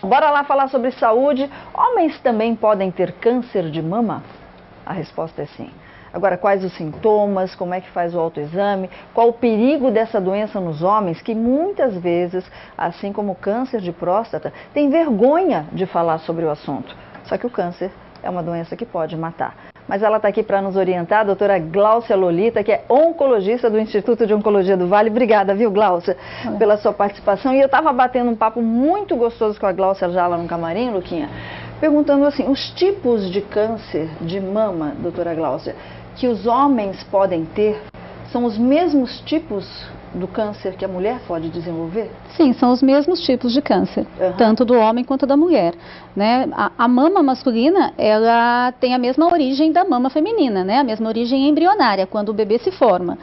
Bora lá falar sobre saúde. Homens também podem ter câncer de mama? A resposta é sim. Agora, quais os sintomas, como é que faz o autoexame, qual o perigo dessa doença nos homens, que muitas vezes, assim como o câncer de próstata, tem vergonha de falar sobre o assunto. Só que o câncer é uma doença que pode matar. Mas ela está aqui para nos orientar, a doutora Gláucia Lolita, que é oncologista do Instituto de Oncologia do Vale. Obrigada, viu, Gláucia, pela sua participação. E eu estava batendo um papo muito gostoso com a Gláucia já lá no camarim, Luquinha, perguntando assim, os tipos de câncer de mama, doutora Gláucia, que os homens podem ter, são os mesmos tipos do câncer que a mulher pode desenvolver? Sim, são os mesmos tipos de câncer, tanto do homem quanto da mulher, né? A mama masculina, ela tem a mesma origem da mama feminina, né? A mesma origem embrionária, quando o bebê se forma.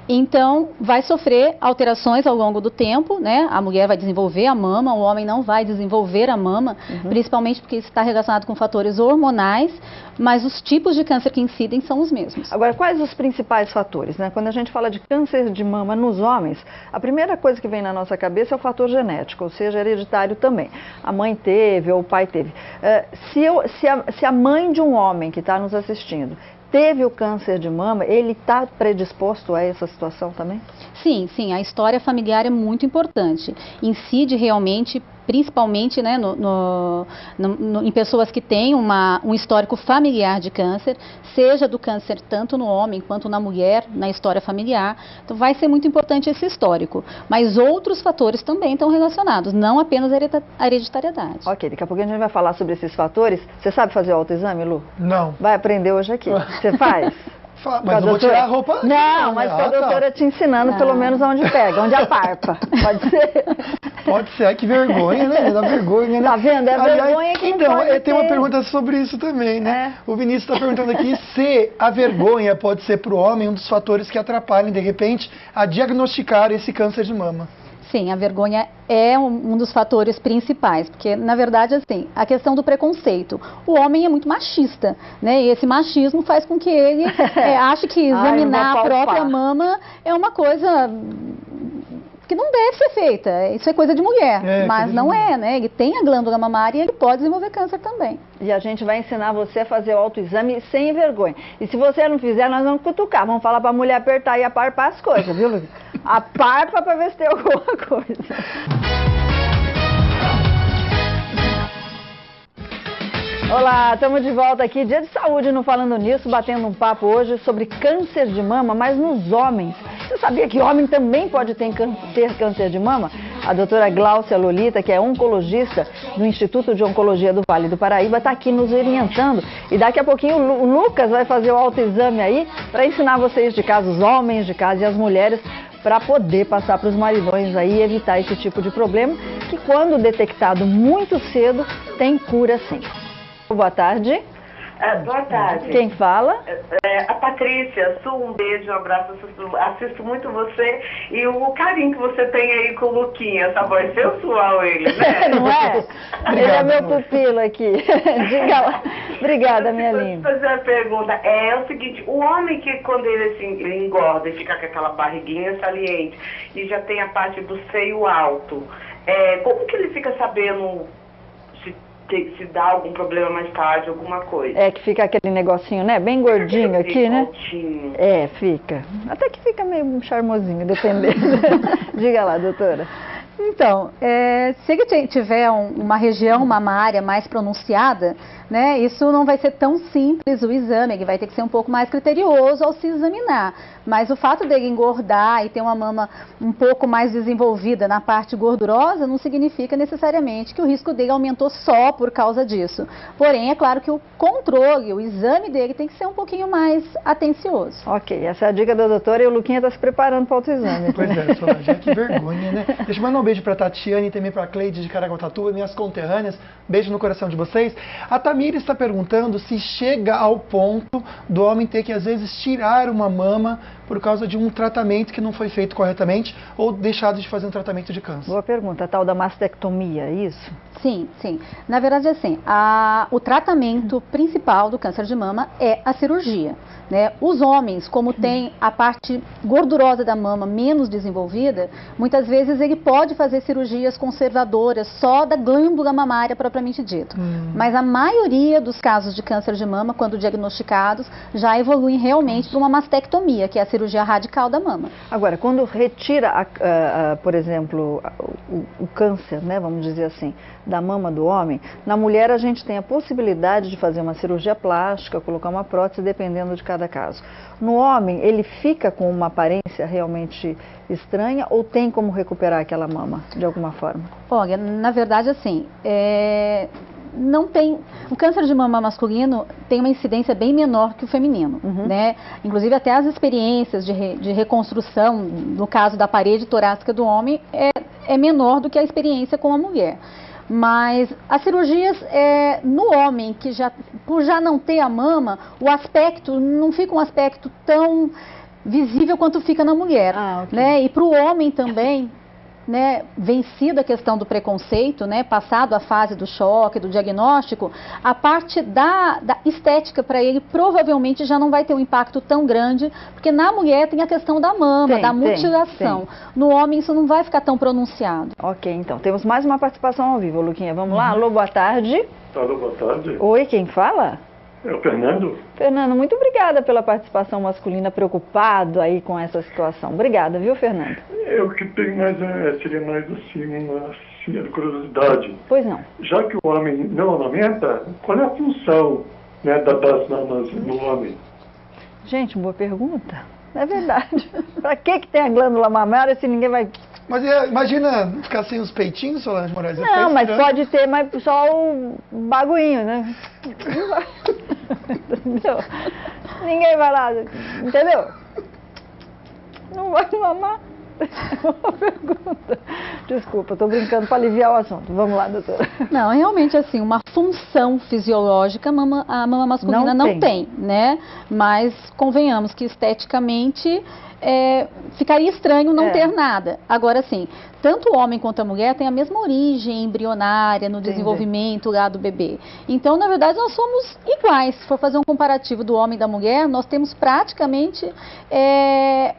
Então, vai sofrer alterações ao longo do tempo, né? A mulher vai desenvolver a mama, o homem não vai desenvolver a mama, principalmente porque isso está relacionado com fatores hormonais, mas os tipos de câncer que incidem são os mesmos. Agora, quais os principais fatores, né? Quando a gente fala de câncer de mama nos homens, a primeira coisa que vem na nossa cabeça é o fator genético, ou seja, hereditário também. A mãe teve ou o pai teve. Se a mãe de um homem que está nos assistindo teve o câncer de mama, ele está predisposto a essa situação também? Sim, sim, a história familiar é muito importante. Incide realmente, principalmente, né, em pessoas que têm um histórico familiar de câncer, seja do câncer tanto no homem quanto na mulher, na história familiar. Então vai ser muito importante esse histórico. Mas outros fatores também estão relacionados, não apenas a hereditariedade. Ok, daqui a pouquinho a gente vai falar sobre esses fatores. Você sabe fazer o autoexame, Lu? Não. Vai aprender hoje aqui. Você faz? Mas eu vou tirar a roupa. Não, mas com a doutora te ensinando pelo menos onde pega, onde aparpa. Pode ser? Pode ser. Ai, que vergonha, né? Dá vergonha, né? Tá vendo? É vergonha que não então, pode tem uma pergunta sobre isso também, né? O Vinícius está perguntando aqui se a vergonha pode ser para o homem um dos fatores que atrapalhem, de repente, a diagnosticar esse câncer de mama. Sim, a vergonha é um dos fatores principais, porque, na verdade, assim, a questão do preconceito. O homem é muito machista, né? E esse machismo faz com que ele ache que examinar a própria mama é uma coisa que não deve ser feita. Isso é coisa de mulher, mas não é, né? Ele tem a glândula mamária e ele pode desenvolver câncer também. E a gente vai ensinar você a fazer o autoexame sem vergonha. E se você não fizer, nós vamos cutucar. Vamos falar para a mulher apertar e aparpar as coisas, viu, Luiz? Aparpa para ver se tem alguma coisa. Olá, estamos de volta aqui, dia de saúde no Falando Nisso, batendo um papo hoje sobre câncer de mama, mas nos homens. Você sabia que homem também pode ter câncer de mama? A doutora Gláucia Lolita, que é oncologista do Instituto de Oncologia do Vale do Paraíba, está aqui nos orientando. E daqui a pouquinho o Lucas vai fazer o autoexame aí para ensinar vocês de casa, os homens de casa e as mulheres, para poder passar para os maridões aí e evitar esse tipo de problema, que quando detectado muito cedo, tem cura sim. Boa tarde. Boa tarde. Quem fala? A Patrícia. Um beijo, um abraço. Assisto muito você e o carinho que você tem aí com o Luquinha, essa voz sensual ele, né? Não é? Ele é meu pupilo aqui. Diga lá. Obrigada, minha linda. Vou fazer uma pergunta. É o seguinte, o homem que quando ele assim, ele engorda e fica com aquela barriguinha saliente e já tem a parte do seio alto, como que ele fica sabendo se dá algum problema mais tarde, alguma coisa? É que fica aquele negocinho, né? Bem gordinho aqui, né? Altinho. Fica. Até que fica meio charmosinho, dependendo. Diga lá, doutora. Então, se ele tiver uma região mamária mais pronunciada, né, isso não vai ser tão simples o exame, ele vai ter que ser um pouco mais criterioso ao se examinar. Mas o fato dele engordar e ter uma mama um pouco mais desenvolvida na parte gordurosa não significa necessariamente que o risco dele aumentou só por causa disso. Porém, é claro que o controle, o exame dele tem que ser um pouquinho mais atencioso. Ok, essa é a dica da doutora e o Luquinha está se preparando para o autoexame. Pois é, Solange, que vergonha, né? Deixa eu mandar um beijo para a Tatiane e também para a Cleide de Caraguatatuba, minhas conterrâneas. Beijo no coração de vocês. A Tamir está perguntando se chega ao ponto do homem ter que, às vezes, tirar uma mama por causa de um tratamento que não foi feito corretamente ou deixado de fazer um tratamento de câncer. Boa pergunta, a tal da mastectomia, é isso? Sim, sim. Na verdade, assim, o tratamento principal do câncer de mama é a cirurgia, né? Os homens, como tem a parte gordurosa da mama menos desenvolvida, muitas vezes ele pode fazer cirurgias conservadoras só da glândula mamária propriamente dito. Mas a maioria dos casos de câncer de mama, quando diagnosticados, já evoluem realmente para uma mastectomia, que é a cirurgia radical da mama. Agora, quando retira, por exemplo, o câncer, né, vamos dizer assim, da mama do homem, na mulher a gente tem a possibilidade de fazer uma cirurgia plástica, colocar uma prótese, dependendo de cada caso. No homem, ele fica com uma aparência realmente estranha ou tem como recuperar aquela mama, de alguma forma? Olha, na verdade, assim, não tem. O câncer de mama masculino tem uma incidência bem menor que o feminino, né? Inclusive até as experiências de reconstrução, no caso da parede torácica do homem, é menor do que a experiência com a mulher. Mas as cirurgias, no homem, que por já não ter a mama, o aspecto não fica um aspecto tão visível quanto fica na mulher, okay. né? E para o homem também, né, vencida a questão do preconceito, né, passado a fase do choque, do diagnóstico, a parte da estética para ele provavelmente já não vai ter um impacto tão grande, porque na mulher tem a questão da mama, da mutilação. No homem isso não vai ficar tão pronunciado. Ok, então temos mais uma participação ao vivo, Luquinha. Vamos lá? Alô, boa tarde. Alô, boa tarde. Oi, quem fala? É o Fernando. Fernando, muito obrigada pela participação masculina, preocupado aí com essa situação. Obrigada, viu, Fernando? Eu que tenho mais, seria mais assim, uma curiosidade. Pois não. Já que o homem não amamenta, qual é a função, né, das mamas no homem? Gente, boa pergunta. É verdade. Pra que tem a glândula mamária se ninguém vai... Mas imagina ficar sem os peitinhos, Solange Moraes? Não, mas pode ter, mas só o baguinho, né? Entendeu? Ninguém vai lá, entendeu? Não vai mamar. Uma pergunta. Desculpa, estou brincando para aliviar o assunto. Vamos lá, doutora. Não, realmente assim, uma função fisiológica a mama masculina não tem, né? Mas convenhamos que esteticamente ficaria estranho não ter nada. Agora, assim, tanto o homem quanto a mulher têm a mesma origem embrionária no desenvolvimento lá do bebê. Então, na verdade, nós somos iguais. Se for fazer um comparativo do homem e da mulher, nós temos praticamente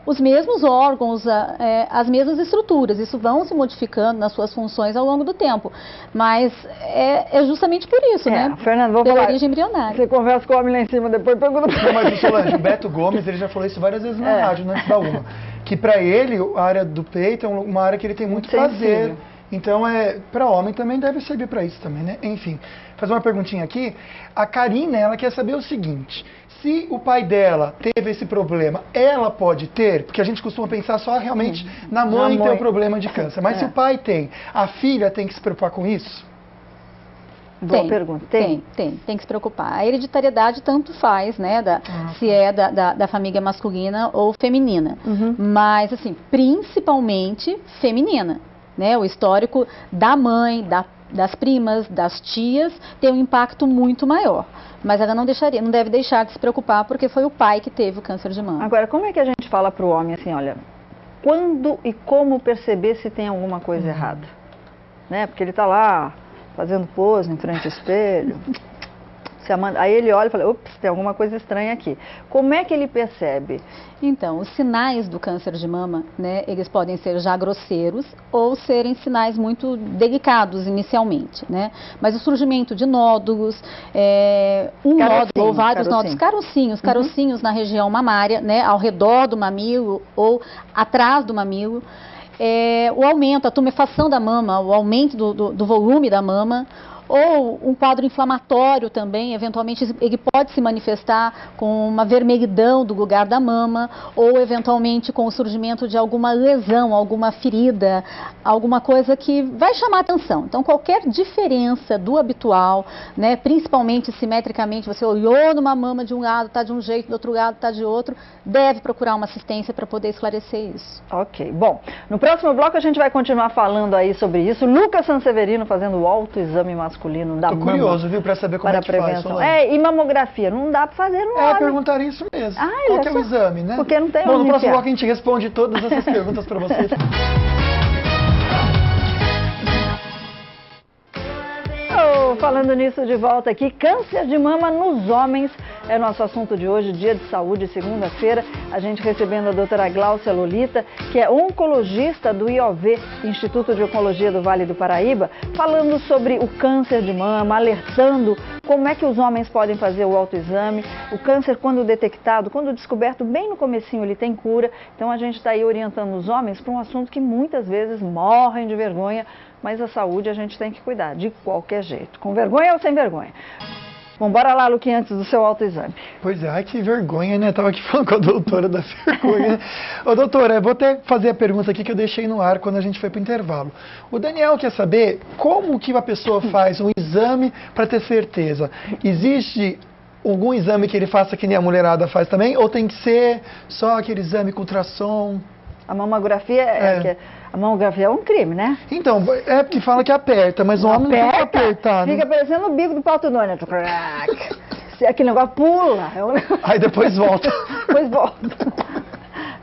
os mesmos órgãos, as mesmas estruturas. Isso vão se modificando nas suas funções ao longo do tempo. Mas é justamente por isso, né? Fernando, vou pela falar. origem embrionária. Você conversa com o homem lá em cima, depois pergunta pra ele. Mas, Solange, o Beto Gomes, ele já falou isso várias vezes na rádio, antes da uma. Que para ele, a área do peito é uma área que ele tem muito prazer. Então, para homem também deve servir para isso também, né? Enfim, fazer uma perguntinha aqui. A Karina, ela quer saber o seguinte. Se o pai dela teve esse problema, ela pode ter? Porque a gente costuma pensar só realmente na mãe ter o problema de câncer. Mas se o pai tem, a filha tem que se preocupar com isso? Boa pergunta. Tem que se preocupar. A hereditariedade tanto faz, né, se é da família masculina ou feminina. Mas, assim, principalmente feminina, né? O histórico da mãe, das primas, das tias, tem um impacto muito maior. Mas ela não deve deixar de se preocupar porque foi o pai que teve o câncer de mama. Agora, como é que a gente fala para o homem assim, olha, quando e como perceber se tem alguma coisa errada? Né? Porque ele está lá fazendo pose em frente ao espelho, aí ele olha e fala, ups, tem alguma coisa estranha aqui. Como é que ele percebe? Então, os sinais do câncer de mama, né, eles podem ser já grosseiros ou serem sinais muito delicados inicialmente, né? Mas o surgimento de nódulos, nódulo ou vários nódulos, carocinhos na região mamária, né, ao redor do mamilo ou atrás do mamilo, o aumento, a tumefação da mama, o aumento do volume da mama, ou um quadro inflamatório também, eventualmente ele pode se manifestar com uma vermelhidão do lugar da mama, ou eventualmente com o surgimento de alguma lesão, alguma ferida, alguma coisa que vai chamar atenção. Então qualquer diferença do habitual, né, principalmente simetricamente, você olhou numa mama de um lado, está de um jeito, do outro lado está de outro, deve procurar uma assistência para poder esclarecer isso. Ok, bom, no próximo bloco a gente vai continuar falando aí sobre isso. Lucas Sanseverino fazendo o autoexame masculino masculino da Tô mama. curioso, viu, para saber como para é que faz. prevenção. Solane. E mamografia, não dá para fazer no homem. Perguntar isso mesmo. Ah, Qual que é só- o exame, né? porque não tem Bom, onde no próximo enfiar. bloco a gente responde todas essas perguntas para vocês. Falando nisso, de volta aqui, câncer de mama nos homens é nosso assunto de hoje, dia de saúde, segunda-feira. A gente recebendo a doutora Gláucia Lolita, que é oncologista do IOV, Instituto de Oncologia do Vale do Paraíba, falando sobre o câncer de mama, alertando como é que os homens podem fazer o autoexame. O câncer, quando detectado, quando descoberto bem no comecinho, ele tem cura. Então a gente está aí orientando os homens para um assunto que muitas vezes morrem de vergonha, mas a saúde a gente tem que cuidar, de qualquer jeito, com vergonha ou sem vergonha. Bom, bora lá, Luquinha, antes do seu autoexame. Pois é, ai que vergonha, né? Tava aqui falando com a doutora da vergonha. Ô doutora, eu vou até fazer a pergunta aqui que eu deixei no ar quando a gente foi pro intervalo. O Daniel quer saber como que uma pessoa faz um exame para ter certeza. Existe algum exame que ele faça que nem a mulherada faz também? Ou tem que ser só aquele exame com ultrassom? A mamografia a mamografia é um crime, né? Então, é porque fala que aperta, mas o homem não tem que apertar, né? Fica parecendo o bico do Pato Donald. Aquele negócio pula. Aí depois volta. Depois volta.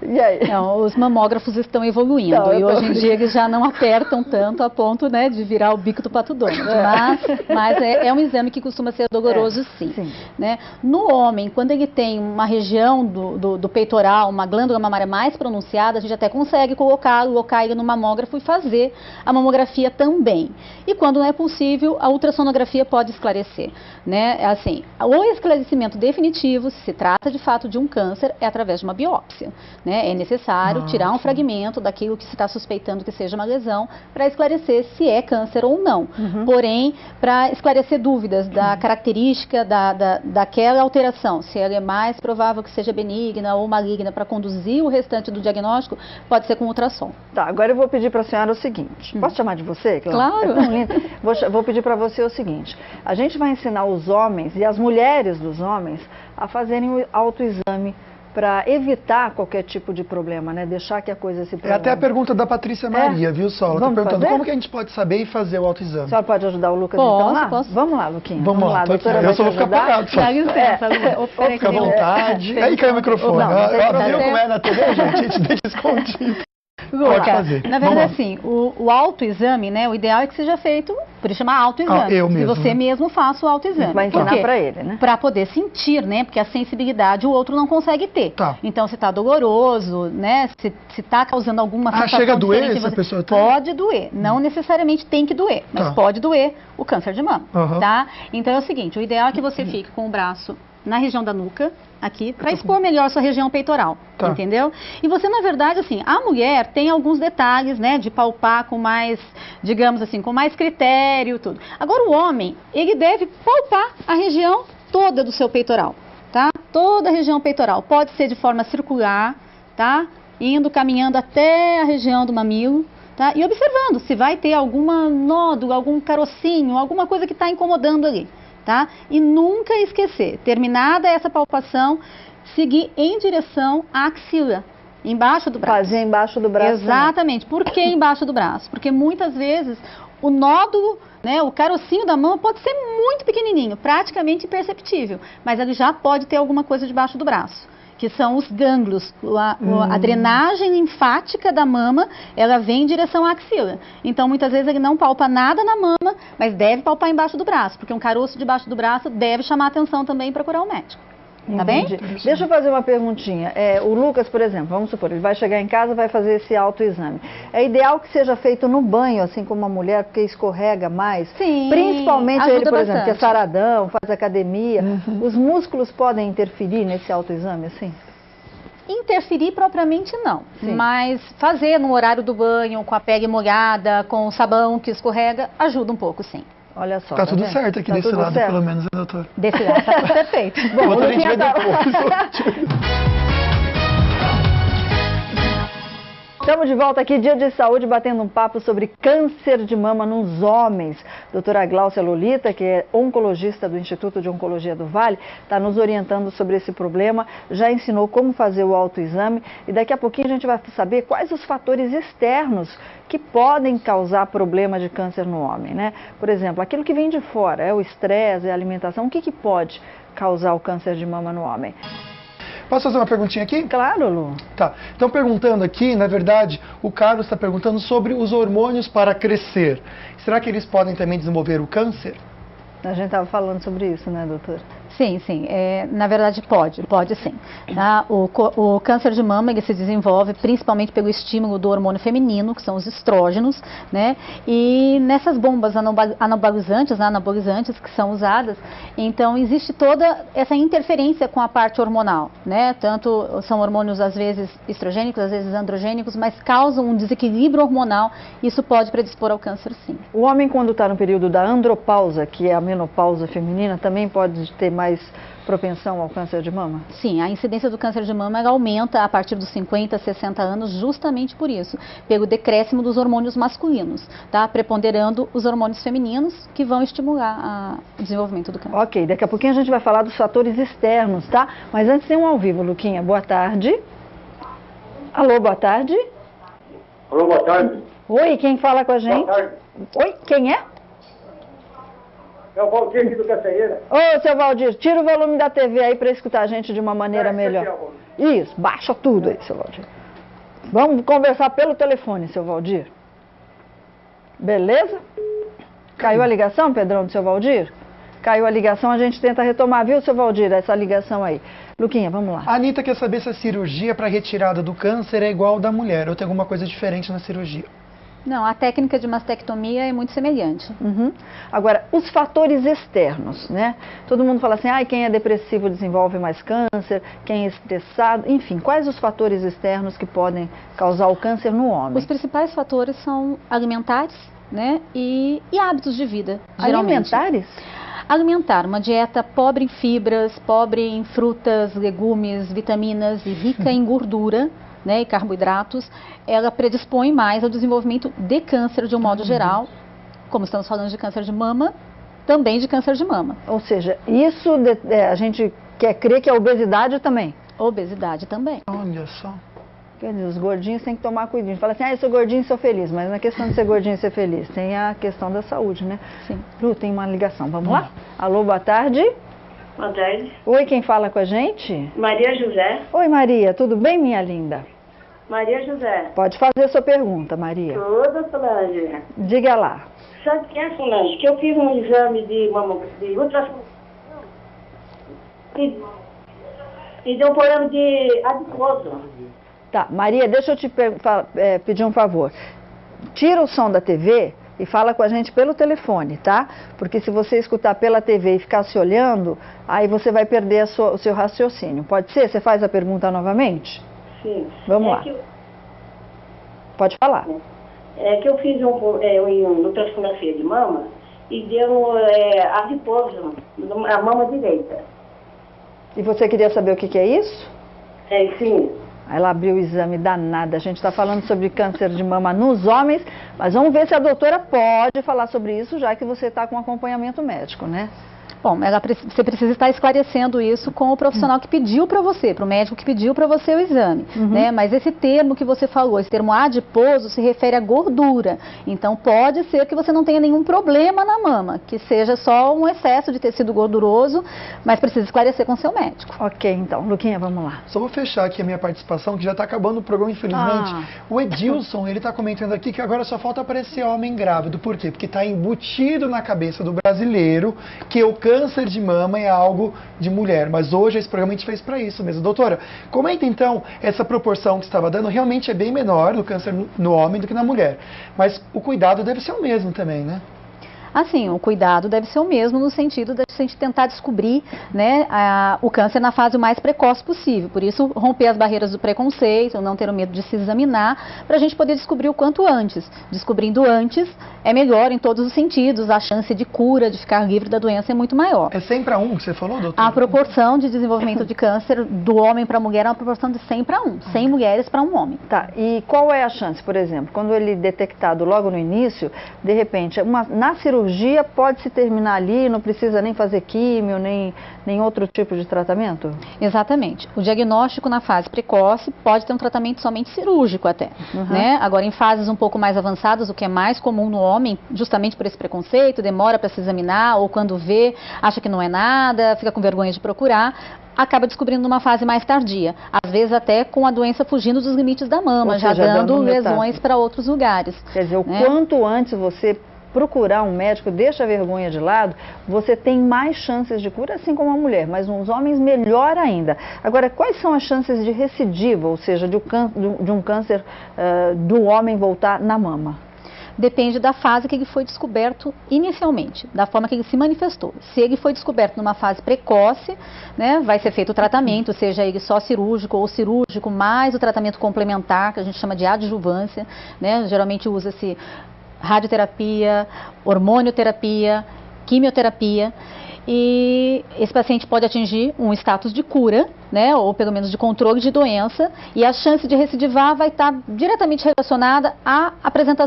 E aí? Não, os mamógrafos estão evoluindo e hoje em dia eles já não apertam tanto a ponto, né, de virar o bico do Pato Donald. Mas é um exame que costuma ser doloroso, sim. Né? No homem, quando ele tem uma região do peitoral, uma glândula mamária mais pronunciada, a gente até consegue colocar ele no mamógrafo e fazer a mamografia também. E quando não é possível, a ultrassonografia pode esclarecer. Né? Assim, o esclarecimento definitivo, se trata de fato de um câncer, é através de uma biópsia. Né? É necessário tirar um fragmento daquilo que se está suspeitando que seja uma lesão para esclarecer se é câncer ou não. Porém, para esclarecer dúvidas da característica daquela alteração, se ela é mais provável que seja benigna ou maligna, para conduzir o restante do diagnóstico, pode ser com ultrassom. Tá, agora eu vou pedir para a senhora o seguinte. Posso chamar de você? Claro. É tão lindo. Vou pedir para você o seguinte. A gente vai ensinar os homens e as mulheres dos homens a fazerem o autoexame para evitar qualquer tipo de problema, né? Deixar que a coisa se prolongue. É até a pergunta da Patrícia Maria, viu, Sola? Tá perguntando como que a gente pode saber e fazer o autoexame. A senhora pode ajudar o Lucas então lá? Posso. Vamos lá, Luquinha. Vamos lá, doutora. eu só vou ficar parado. Dá licença, Fica à vontade. Aí cai o microfone. Viu como é na TV, gente? A gente deixa escondido. Pode fazer. Na verdade, assim, o autoexame, né, o ideal é que seja feito, por isso chama autoexame. Eu mesmo, que você mesmo faça o autoexame. Vai ensinar para ele, né? Para poder sentir, né, porque a sensibilidade o outro não consegue ter. Tá. Então, se está doloroso, né, se está causando alguma sensação chega a doer diferente, se a pessoa tem? pode doer. Não necessariamente tem que doer, mas pode doer o câncer de mama, tá? Então, é o seguinte, o ideal é que você fique com o braço na região da nuca, aqui, para expor melhor sua região peitoral, entendeu? E você, na verdade, assim, a mulher tem alguns detalhes, né, de palpar com mais, digamos assim, com mais critério, tudo. Agora, o homem, ele deve palpar a região toda do seu peitoral, tá? Toda a região peitoral. Pode ser de forma circular, tá? Indo, caminhando até a região do mamilo, tá? E observando se vai ter alguma nódulo, algum carocinho, alguma coisa que está incomodando ali. Tá? E nunca esquecer, terminada essa palpação, seguir em direção à axila, embaixo do braço. Fazer embaixo do braço. Exatamente. Por que embaixo do braço? Porque muitas vezes o nódulo, né, o carocinho da mama pode ser muito pequenininho, praticamente imperceptível, mas ele já pode ter alguma coisa debaixo do braço, que são os gânglios, a drenagem linfática da mama, ela vem em direção à axila. Então, muitas vezes ele não palpa nada na mama, mas deve palpar embaixo do braço, porque um caroço debaixo do braço deve chamar atenção também para procurar o médico. Tá bem? Deixa eu fazer uma perguntinha. O Lucas, por exemplo, vamos supor, ele vai chegar em casa e vai fazer esse autoexame. É ideal que seja feito no banho, assim como a mulher, porque escorrega mais? Sim, principalmente ele, por exemplo, que é bastante. saradão, faz academia. Os músculos podem interferir nesse autoexame, assim? Interferir propriamente não, mas fazer no horário do banho, com a pele molhada, com o sabão que escorrega, ajuda um pouco, sim. Olha só. Tá tudo vendo? certo aqui Tá desse tudo lado, certo? pelo menos, né, doutor? Desse lado tá tudo perfeito. O outro a gente vê Luquinha tá- depois. Estamos de volta aqui, Dia de Saúde, batendo um papo sobre câncer de mama nos homens. Doutora Gláucia Lolita, que é oncologista do Instituto de Oncologia do Vale, está nos orientando sobre esse problema, já ensinou como fazer o autoexame e daqui a pouquinho a gente vai saber quais os fatores externos que podem causar problema de câncer no homem, né? Por exemplo, aquilo que vem de fora, é o estresse, é a alimentação, o que pode causar o câncer de mama no homem? Posso fazer uma perguntinha aqui? Claro, Lu. Tá. Então, perguntando aqui, na verdade, o Carlos está perguntando sobre os hormônios para crescer. Será que eles podem também desenvolver o câncer? A gente estava falando sobre isso, né, doutora? Sim, sim. Na verdade, pode sim. Tá? O câncer de mama ele se desenvolve principalmente pelo estímulo do hormônio feminino, que são os estrógenos, né? E nessas bombas anabolizantes que são usadas, então existe toda essa interferência com a parte hormonal, né? Tanto são hormônios às vezes estrogênicos, às vezes androgênicos, mas causam um desequilíbrio hormonal. Isso pode predispor ao câncer, sim. O homem, quando está no período da andropausa, que é a menopausa feminina, também pode ter mais propensão ao câncer de mama? Sim, a incidência do câncer de mama ela aumenta a partir dos 50, 60 anos, justamente por isso, pelo decréscimo dos hormônios masculinos, tá? Preponderando os hormônios femininos que vão estimular o desenvolvimento do câncer. Ok, daqui a pouquinho a gente vai falar dos fatores externos, tá? Mas antes tem um ao vivo, Luquinha. Boa tarde. Alô, boa tarde. Alô, boa tarde. Oi, quem fala com a gente? Boa tarde. Oi, quem é? É o Valdir aqui do Caçaeira. Ô, seu Valdir, tira o volume da TV aí para escutar a gente de uma maneira melhor. Isso, baixa tudo aí, seu Valdir. Vamos conversar pelo telefone, seu Valdir. Beleza? Caiu a ligação, Pedrão, do seu Valdir? Caiu a ligação, a gente tenta retomar, viu, seu Valdir, essa ligação aí. Luquinha, vamos lá. A Anitta quer saber se a cirurgia para retirada do câncer é igual da mulher ou tem alguma coisa diferente na cirurgia. Não, a técnica de mastectomia é muito semelhante. Agora, os fatores externos, né? Todo mundo fala assim, quem é depressivo desenvolve mais câncer, quem é estressado, enfim, quais os fatores externos que podem causar o câncer no homem? Os principais fatores são alimentares, né? E hábitos de vida, geralmente. Alimentares? Alimentar, uma dieta pobre em fibras, pobre em frutas, legumes, vitaminas e rica em gordura, né, e carboidratos, ela predispõe mais ao desenvolvimento de câncer de um modo geral, como estamos falando de câncer de mama, também de câncer de mama. Ou seja, isso a gente quer crer que a obesidade também. Obesidade também. Olha só. Quer dizer, os gordinhos têm que tomar cuidado. Fala assim, eu sou gordinho e sou feliz, mas não é questão de ser gordinho e ser feliz, tem a questão da saúde, né? Sim. Lu, tem uma ligação, vamos lá? Alô, boa tarde. Boa tarde. Oi, quem fala com a gente? Maria José. Oi, Maria, tudo bem, minha linda? Maria José. Pode fazer a sua pergunta, Maria. Tudo, Solange. Diga lá. Sabe o que é, Solange? Que eu fiz um exame de ultrassom e deu um problema de adiposo. Tá, Maria, deixa eu te pedir um favor. Tira o som da TV e fala com a gente pelo telefone, tá? Porque se você escutar pela TV e ficar se olhando, aí você vai perder o seu raciocínio. Pode ser? Você faz a pergunta novamente? Sim. Vamos lá. Pode falar. É que eu fiz uma ultrassonografia de mama e deu adiposo na mama direita. E você queria saber o que é isso? Sim. Ela abriu o exame danada. A gente está falando sobre câncer de mama nos homens, mas vamos ver se a doutora pode falar sobre isso, já que você está com acompanhamento médico, né? Bom, você precisa estar esclarecendo isso com o profissional que pediu para você, para o médico que pediu para você o exame, né? Mas esse termo que você falou, esse termo adiposo, se refere à gordura. Então, pode ser que você não tenha nenhum problema na mama, que seja só um excesso de tecido gorduroso, mas precisa esclarecer com o seu médico. Ok, então. Luquinha, vamos lá. Só vou fechar aqui a minha participação, que já está acabando o programa, infelizmente. O Edilson, ele está comentando aqui que agora só falta aparecer homem grávido. Por quê? Porque está embutido na cabeça do brasileiro que o câncer de mama é algo de mulher, mas hoje esse programa a gente fez para isso mesmo. Doutora, comenta então, essa proporção que estava dando realmente é bem menor no câncer no homem do que na mulher, mas o cuidado deve ser o mesmo também, né? Assim, o cuidado deve ser o mesmo no sentido de a gente tentar descobrir, né, o câncer na fase o mais precoce possível. Por isso, romper as barreiras do preconceito, não ter o medo de se examinar, para a gente poder descobrir o quanto antes. Descobrindo antes, é melhor em todos os sentidos, a chance de cura, de ficar livre da doença é muito maior. É 100 para 1 que você falou, doutor? A proporção de desenvolvimento de câncer do homem para a mulher é uma proporção de 100 para 1, 100 mulheres para um homem. Tá, e qual é a chance, por exemplo, quando ele é detectado logo no início, de repente, na cirurgia pode-se terminar ali, não precisa nem fazer químio, nem outro tipo de tratamento? Exatamente. O diagnóstico na fase precoce pode ter um tratamento somente cirúrgico até, né? Agora, em fases um pouco mais avançadas, o que é mais comum no homem, justamente por esse preconceito, demora para se examinar, ou quando vê, acha que não é nada, fica com vergonha de procurar, acaba descobrindo numa fase mais tardia, às vezes até com a doença fugindo dos limites da mama, já dando lesões para outros lugares. Quer dizer, o quanto antes você procurar um médico, deixa a vergonha de lado, você tem mais chances de cura, assim como a mulher, mas nos homens melhor ainda. Agora, quais são as chances de recidiva, ou seja, de um câncer do homem voltar na mama? Depende da fase que ele foi descoberto inicialmente, da forma que ele se manifestou. Se ele foi descoberto numa fase precoce, né, vai ser feito o tratamento, seja ele só cirúrgico ou cirúrgico, mais o tratamento complementar, que a gente chama de adjuvância, né, geralmente usa-se radioterapia, hormonioterapia, quimioterapia, e esse paciente pode atingir um status de cura, né, ou pelo menos de controle de doença, e a chance de recidivar vai estar diretamente relacionada à apresentação.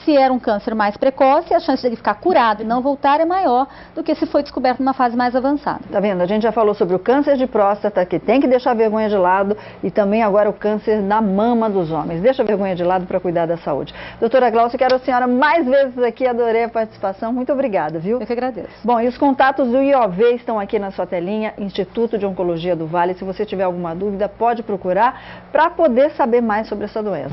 Se era um câncer mais precoce, a chance de ele ficar curado e não voltar é maior do que se foi descoberto numa fase mais avançada. Tá vendo? A gente já falou sobre o câncer de próstata, que tem que deixar a vergonha de lado, e também agora o câncer na mama dos homens. Deixa a vergonha de lado para cuidar da saúde. Doutora Glaucia, quero a senhora mais vezes aqui, adorei a participação. Muito obrigada, viu? Eu que agradeço. Bom, e os contatos do IOV estão aqui na sua telinha, Instituto de Oncologia do Vale. Se você tiver alguma dúvida, pode procurar para poder saber mais sobre essa doença.